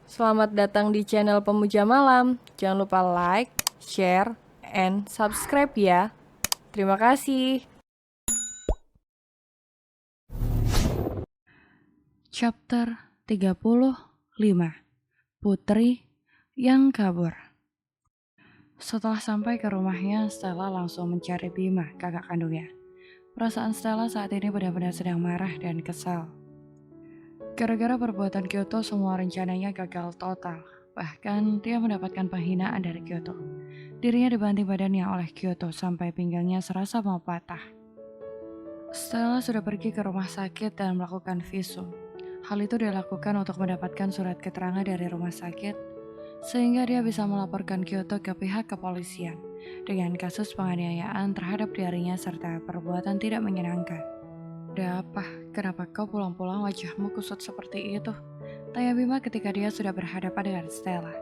Selamat datang di channel Pemuja Malam. Jangan lupa like, share, and subscribe ya. Terima kasih. Chapter 35. Putri yang kabur. Setelah sampai ke rumahnya, Stella langsung mencari Bima, kakak kandungnya. Perasaan Stella saat ini benar-benar sedang marah dan kesal. Gara-gara perbuatan Kyoto, semua rencananya gagal total. Bahkan dia mendapatkan penghinaan dari Kyoto. Dirinya dibanting badannya oleh Kyoto sampai pinggangnya serasa mau patah. Stella sudah pergi ke rumah sakit dan melakukan visum. Hal itu dilakukan untuk mendapatkan surat keterangan dari rumah sakit, sehingga dia bisa melaporkan Kyoto ke pihak kepolisian dengan kasus penganiayaan terhadap dirinya serta perbuatan tidak menyenangkan. Ada apa? Kenapa kau pulang-pulang wajahmu kusut seperti itu? Tanya Bima ketika dia sudah berhadapan dengan Stella.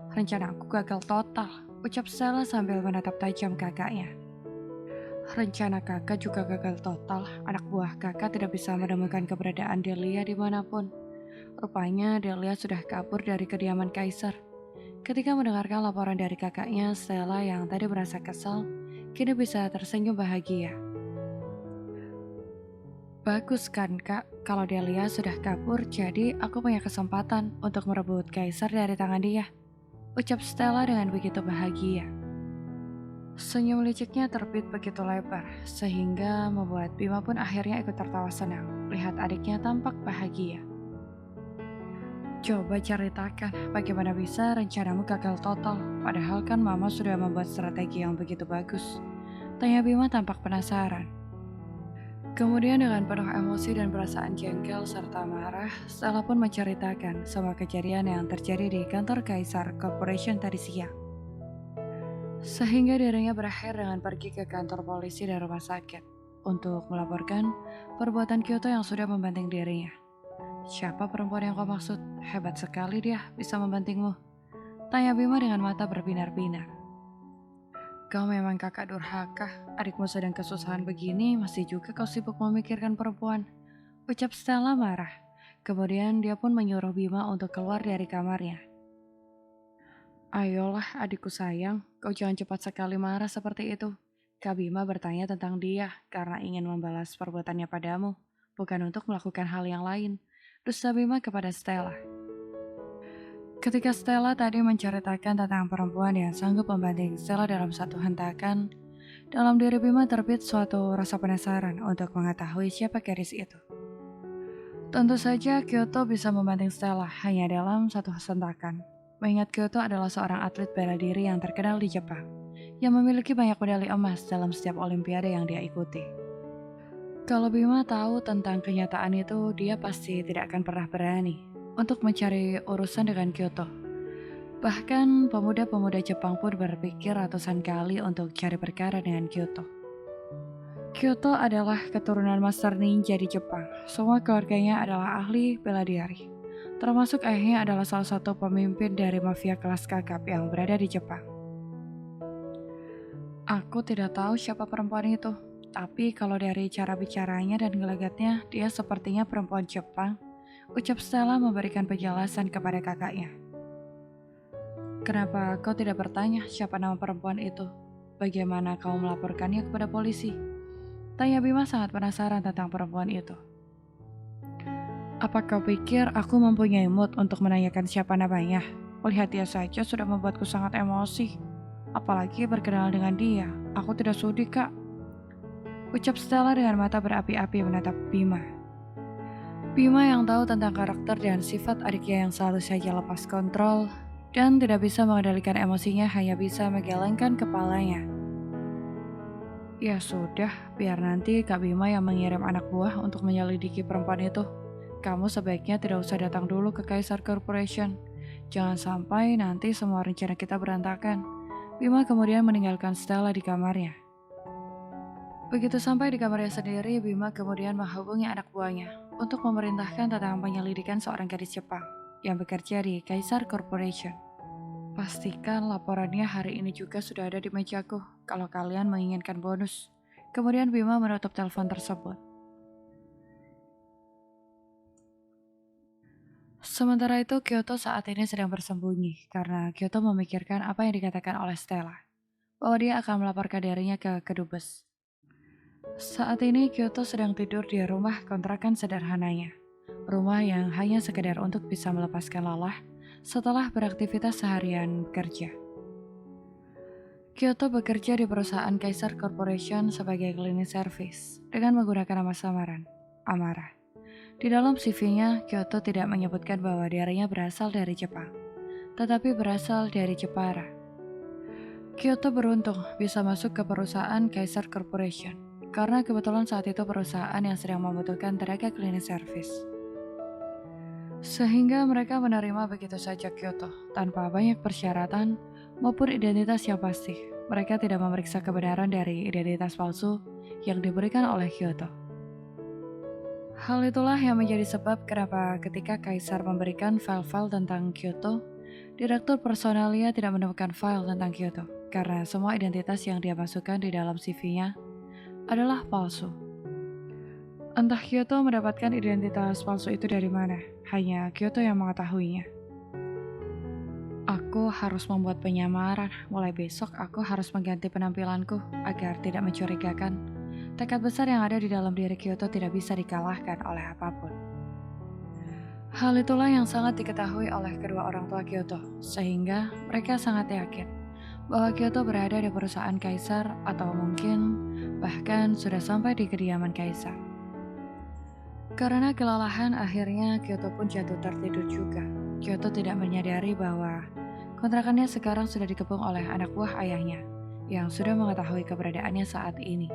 Rencanaku gagal total, ucap Stella sambil menatap tajam kakaknya. Rencana kakak juga gagal total. Anak buah kakak tidak bisa menemukan keberadaan Delia dimanapun. Rupanya Delia sudah kabur dari kediaman Kaisar. Ketika mendengarkan laporan dari kakaknya, Stella yang tadi merasa kesal, kini bisa tersenyum bahagia. Bagus kan kak, kalau Delia sudah kabur, jadi aku punya kesempatan untuk merebut Kaisar dari tangan dia. Ucap Stella dengan begitu bahagia. Senyum liciknya terbit begitu lebar, sehingga membuat Bima pun akhirnya ikut tertawa senang. Lihat adiknya tampak bahagia. Coba ceritakan bagaimana bisa rencanamu gagal total, padahal kan mama sudah membuat strategi yang begitu bagus. Tanya Bima tampak penasaran. Kemudian dengan penuh emosi dan perasaan jengkel serta marah, Stella pun menceritakan semua kejadian yang terjadi di kantor Kaisar Corporation tadi siang. Sehingga dirinya berakhir dengan pergi ke kantor polisi dan rumah sakit untuk melaporkan perbuatan Kyoto yang sudah membanting dirinya. Siapa perempuan yang kau maksud? Hebat sekali dia bisa membantingmu. Tanya Bima dengan mata berbinar-binar. Kau memang kakak durhaka, adikmu sedang kesusahan begini, masih juga kau sibuk memikirkan perempuan. Ucap Stella marah. Kemudian dia pun menyuruh Bima untuk keluar dari kamarnya. Ayolah adikku sayang, kau jangan cepat sekali marah seperti itu. Kak Bima bertanya tentang dia karena ingin membalas perbuatannya padamu, bukan untuk melakukan hal yang lain. Dusta Bima kepada Stella. Ketika Stella tadi menceritakan tentang perempuan yang sanggup membanting Stella dalam satu hentakan, dalam diri Bima terbit suatu rasa penasaran untuk mengetahui siapa gadis itu. Tentu saja Kyoto bisa membanting Stella hanya dalam satu hentakan. Mengingat Kyoto adalah seorang atlet bela diri yang terkenal di Jepang, yang memiliki banyak medali emas dalam setiap olimpiade yang dia ikuti. Kalau Bima tahu tentang kenyataan itu, dia pasti tidak akan pernah berani untuk mencari urusan dengan Kyoto. Bahkan pemuda-pemuda Jepang pun berpikir ratusan kali untuk cari perkara dengan Kyoto. Kyoto adalah keturunan master ninja di Jepang. Semua keluarganya adalah ahli bela diri. Termasuk ayahnya adalah salah satu pemimpin dari mafia kelas kakap yang berada di Jepang. Aku tidak tahu siapa perempuan itu, tapi kalau dari cara bicaranya dan gelagatnya, dia sepertinya perempuan Jepang. Ucap Stella memberikan penjelasan kepada kakaknya. Kenapa kau tidak bertanya siapa nama perempuan itu? Bagaimana kau melaporkannya kepada polisi? Tanya Bima sangat penasaran tentang perempuan itu. Apa kau pikir aku mempunyai mood untuk menanyakan siapa namanya? Melihat dia saja sudah membuatku sangat emosi. Apalagi berkenalan dengan dia. Aku tidak sudi, Kak. Ucap Stella dengan mata berapi-api menatap Bima. Bima yang tahu tentang karakter dan sifat adiknya yang selalu saja lepas kontrol dan tidak bisa mengendalikan emosinya, hanya bisa menggelengkan kepalanya. Ya sudah, biar nanti Kak Bima yang mengirim anak buah untuk menyelidiki perempuan itu. Kamu sebaiknya tidak usah datang dulu ke Kaisar Corporation. Jangan sampai nanti semua rencana kita berantakan. Bima kemudian meninggalkan Stella di kamarnya. Begitu sampai di kamarnya sendiri, Bima kemudian menghubungi anak buahnya untuk memerintahkan tentang penyelidikan seorang gadis Jepang yang bekerja di Kaisar Corporation. Pastikan laporannya hari ini juga sudah ada di mejaku kalau kalian menginginkan bonus. Kemudian Bima menutup telepon tersebut. Sementara itu, Kyoto saat ini sedang bersembunyi karena Kyoto memikirkan apa yang dikatakan oleh Stella, bahwa dia akan melaporkan dirinya ke kedubes. Saat ini, Kyoto sedang tidur di rumah kontrakan sederhananya. Rumah yang hanya sekedar untuk bisa melepaskan lelah setelah beraktivitas seharian bekerja. Kyoto bekerja di perusahaan Kaiser Corporation sebagai cleaning service dengan menggunakan nama samaran, Amara. Di dalam CV-nya, Kyoto tidak menyebutkan bahwa dirinya berasal dari Jepang, tetapi berasal dari Jepara. Kyoto beruntung bisa masuk ke perusahaan Kaiser Corporation, karena kebetulan saat itu perusahaan yang sedang membutuhkan tenaga cleaning service. Sehingga mereka menerima begitu saja Kyoto, tanpa banyak persyaratan maupun identitas yang pasti. Mereka tidak memeriksa kebenaran dari identitas palsu yang diberikan oleh Kyoto. Hal itulah yang menjadi sebab kenapa ketika Kaisar memberikan file-file tentang Kyoto, Direktur personalia tidak menemukan file tentang Kyoto, karena semua identitas yang dia masukkan di dalam CV-nya adalah palsu. Entah Kyoto mendapatkan identitas palsu itu dari mana, hanya Kyoto yang mengetahuinya. Aku harus membuat penyamaran, mulai besok aku harus mengganti penampilanku agar tidak mencurigakan. Tekad besar yang ada di dalam diri Kyoto tidak bisa dikalahkan oleh apapun. Hal itulah yang sangat diketahui oleh kedua orang tua Kyoto, sehingga mereka sangat yakin bahwa Kyoto berada di perusahaan Kaisar atau mungkin bahkan sudah sampai di kediaman Kaisar. Karena kelelahan, akhirnya Kyoto pun jatuh tertidur juga. Kyoto tidak menyadari bahwa kontrakannya sekarang sudah dikepung oleh anak buah ayahnya, yang sudah mengetahui keberadaannya saat ini.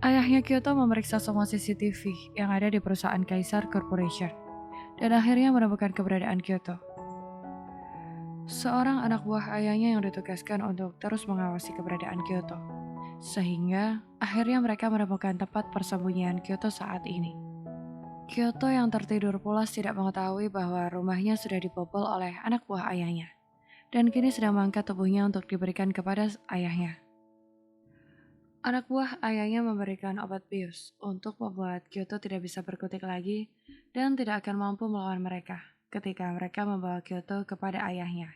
Ayahnya Kyoto memeriksa semua CCTV yang ada di perusahaan Kaisar Corporation, dan akhirnya menemukan keberadaan Kyoto. Seorang anak buah ayahnya yang ditugaskan untuk terus mengawasi keberadaan Kyoto, sehingga akhirnya mereka menemukan tempat persembunyian Kyoto saat ini. Kyoto yang tertidur pulas tidak mengetahui bahwa rumahnya sudah dibobol oleh anak buah ayahnya, dan kini sedang mengangkat tubuhnya untuk diberikan kepada ayahnya. Anak buah ayahnya memberikan obat bius untuk membuat Kyoto tidak bisa berkutik lagi dan tidak akan mampu melawan mereka ketika mereka membawa Kyoto kepada ayahnya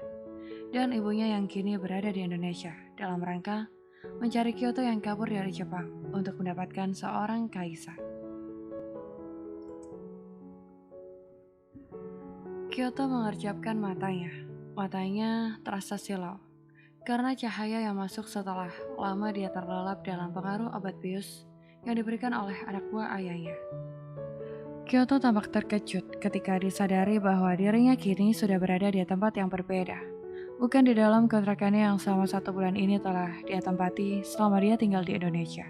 dan ibunya yang kini berada di Indonesia dalam rangka mencari Kyoto yang kabur dari Jepang untuk mendapatkan seorang kaisar. Kyoto mengerjapkan matanya. Matanya terasa silau karena cahaya yang masuk setelah lama dia terlelap dalam pengaruh obat bius yang diberikan oleh anak buah ayahnya. Kyoto tampak terkejut ketika disadari bahwa dirinya kini sudah berada di tempat yang berbeda, bukan di dalam kontrakannya yang selama 1 bulan ini telah dia tempati selama dia tinggal di Indonesia.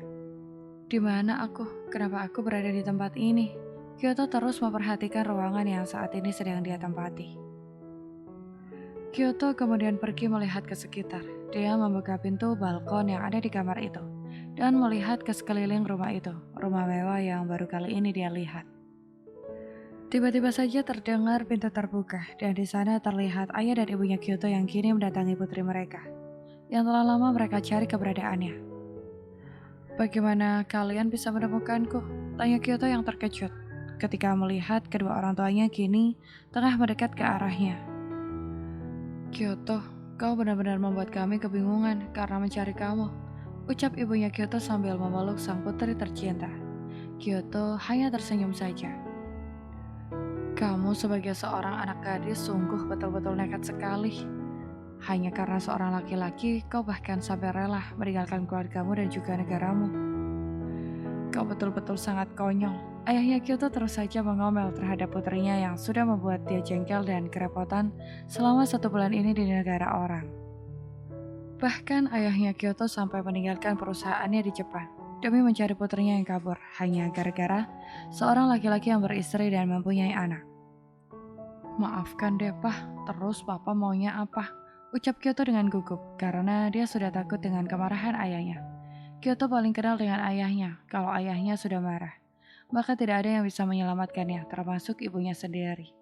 Di mana aku? Kenapa aku berada di tempat ini? Kyoto terus memperhatikan ruangan yang saat ini sedang dia tempati. Kyoto kemudian pergi melihat ke sekitar. Dia membuka pintu balkon yang ada di kamar itu dan melihat ke sekeliling rumah itu, rumah mewah yang baru kali ini dia lihat. Tiba-tiba saja terdengar pintu terbuka dan di sana terlihat ayah dan ibunya Kyoto yang kini mendatangi putri mereka, yang telah lama mereka cari keberadaannya. "Bagaimana kalian bisa menemukanku?" tanya Kyoto yang terkejut ketika melihat kedua orang tuanya kini tengah mendekat ke arahnya. "Kyoto, kau benar-benar membuat kami kebingungan karena mencari kamu," ucap ibunya Kyoto sambil memeluk sang putri tercinta. Kyoto hanya tersenyum saja. "Kamu sebagai seorang anak gadis sungguh betul-betul nekat sekali. Hanya karena seorang laki-laki, kau bahkan sampai rela meninggalkan keluargamu dan juga negaramu. Kau betul-betul sangat konyol." Ayahnya Kyoto terus saja mengomel terhadap putrinya yang sudah membuat dia jengkel dan kerepotan selama 1 bulan ini di negara orang. Bahkan ayahnya Kyoto sampai meninggalkan perusahaannya di Jepang demi mencari putrinya yang kabur hanya gara-gara seorang laki-laki yang beristri dan mempunyai anak. "Maafkan deh, Pak. Terus Papa maunya apa?" ucap Kyoto dengan gugup karena dia sudah takut dengan kemarahan ayahnya. Kyoto paling kenal dengan ayahnya. Kalau ayahnya sudah marah, maka tidak ada yang bisa menyelamatkannya, termasuk ibunya sendiri.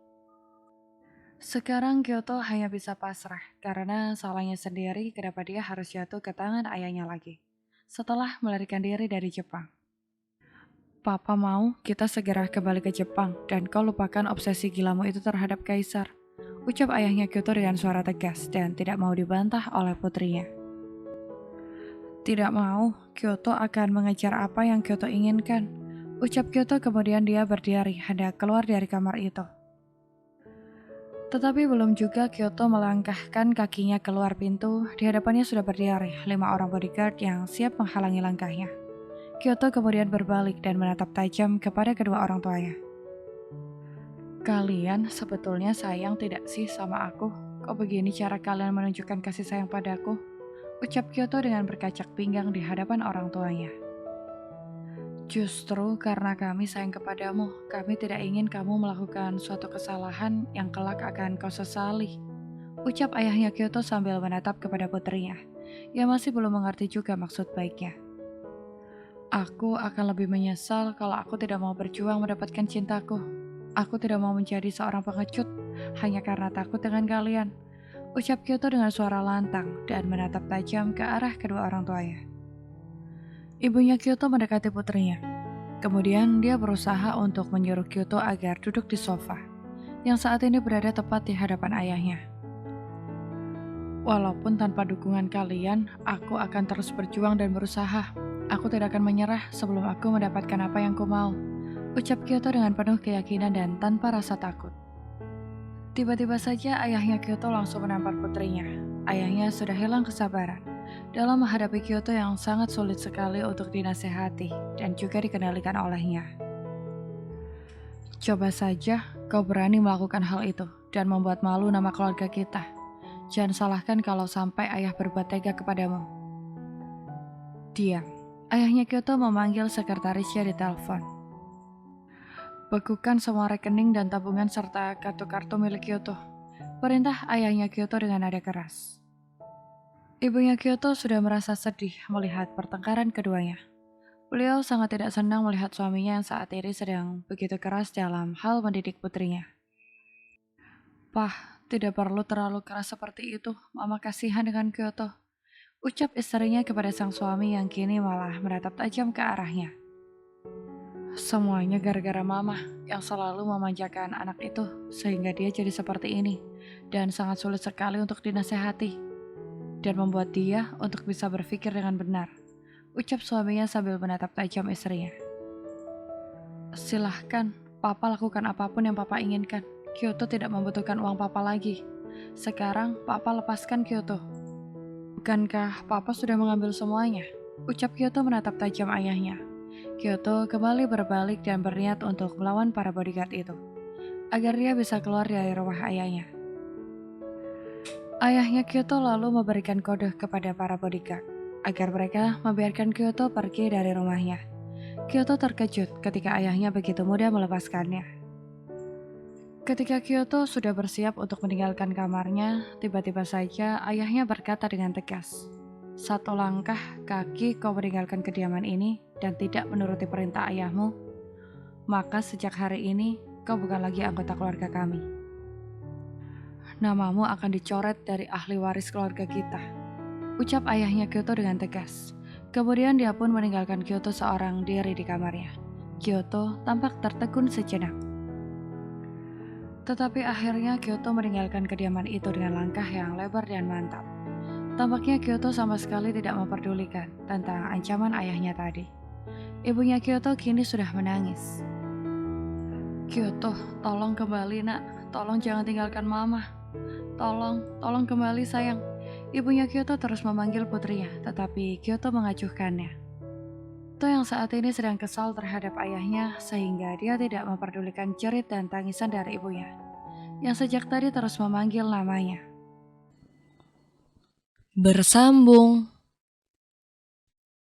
Sekarang Kyoto hanya bisa pasrah karena salahnya sendiri kenapa dia harus jatuh ke tangan ayahnya lagi setelah melarikan diri dari Jepang. Papa mau kita segera kembali ke Jepang dan kau lupakan obsesi gilamu itu terhadap kaisar. Ucap ayahnya Kyoto dengan suara tegas dan tidak mau dibantah oleh putrinya. Tidak mau, Kyoto akan mengejar apa yang Kyoto inginkan. Ucap Kyoto kemudian dia berdiri hendak keluar dari kamar itu. Tetapi belum juga Kyoto melangkahkan kakinya keluar pintu, di hadapannya sudah berdiri 5 orang bodyguard yang siap menghalangi langkahnya. Kyoto kemudian berbalik dan menatap tajam kepada kedua orang tuanya. Kalian sebetulnya sayang tidak sih sama aku? Kok begini cara kalian menunjukkan kasih sayang padaku? Ucap Kyoto dengan berkacak pinggang di hadapan orang tuanya. Justru karena kami sayang kepadamu, kami tidak ingin kamu melakukan suatu kesalahan yang kelak akan kau sesali. Ucap ayahnya Kyoto sambil menatap kepada putrinya, yang masih belum mengerti juga maksud baiknya. Aku akan lebih menyesal kalau aku tidak mau berjuang mendapatkan cintaku. Aku tidak mau menjadi seorang pengecut hanya karena takut dengan kalian. Ucap Kyoto dengan suara lantang dan menatap tajam ke arah kedua orang tuanya. Ibunya Kyoto mendekati putrinya. Kemudian dia berusaha untuk menyuruh Kyoto agar duduk di sofa, yang saat ini berada tepat di hadapan ayahnya. Walaupun tanpa dukungan kalian, aku akan terus berjuang dan berusaha. Aku tidak akan menyerah sebelum aku mendapatkan apa yang ku mau. Ucap Kyoto dengan penuh keyakinan dan tanpa rasa takut. Tiba-tiba saja ayahnya Kyoto langsung menampar putrinya. Ayahnya sudah hilang kesabaran dalam menghadapi Kyoto yang sangat sulit sekali untuk dinasehati dan juga dikendalikan olehnya. Coba saja kau berani melakukan hal itu dan membuat malu nama keluarga kita. Jangan salahkan kalau sampai ayah berbuat tega kepadamu. Diam. Ayahnya Kyoto memanggil sekretarisnya di telepon. Bekukan semua rekening dan tabungan serta kartu-kartu milik Kyoto. Perintah ayahnya Kyoto dengan nada keras. Ibunya Kyoto sudah merasa sedih melihat pertengkaran keduanya. Beliau sangat tidak senang melihat suaminya yang saat ini sedang begitu keras dalam hal mendidik putrinya. Pah, tidak perlu terlalu keras seperti itu. Mama kasihan dengan Kyoto. Ucap istrinya kepada sang suami yang kini malah menatap tajam ke arahnya. Semuanya gara-gara mama yang selalu memanjakan anak itu sehingga dia jadi seperti ini dan sangat sulit sekali untuk dinasehati dan membuat dia untuk bisa berpikir dengan benar. Ucap suaminya sambil menatap tajam istrinya. Silahkan, Papa lakukan apapun yang Papa inginkan. Kyoto tidak membutuhkan uang Papa lagi. Sekarang Papa lepaskan Kyoto. Bukankah Papa sudah mengambil semuanya? Ucap Kyoto menatap tajam ayahnya. Kyoto kembali berbalik dan berniat untuk melawan para bodyguard itu, agar dia bisa keluar dari rumah ayahnya. Ayahnya Kyoto lalu memberikan kode kepada para bodyguard, agar mereka membiarkan Kyoto pergi dari rumahnya. Kyoto terkejut ketika ayahnya begitu mudah melepaskannya. Ketika Kyoto sudah bersiap untuk meninggalkan kamarnya, tiba-tiba saja ayahnya berkata dengan tegas, "Satu langkah kaki kau meninggalkan kediaman ini dan tidak menuruti perintah ayahmu, maka sejak hari ini kau bukan lagi anggota keluarga kami. Namamu akan dicoret dari ahli waris keluarga kita." Ucap ayahnya Kyoto dengan tegas. Kemudian dia pun meninggalkan Kyoto seorang diri di kamarnya. Kyoto tampak tertegun sejenak. Tetapi akhirnya Kyoto meninggalkan kediaman itu dengan langkah yang lebar dan mantap. Tampaknya Kyoto sama sekali tidak memperdulikan tentang ancaman ayahnya tadi. Ibunya Kyoto kini sudah menangis. Kyoto, tolong kembali nak. Tolong jangan tinggalkan mama. Tolong kembali sayang. Ibunya Kyoto terus memanggil putrinya, tetapi Kyoto mengacuhkannya. Kyoto yang saat ini sedang kesal terhadap ayahnya sehingga dia tidak memperdulikan jerit dan tangisan dari ibunya, yang sejak tadi terus memanggil namanya. Bersambung.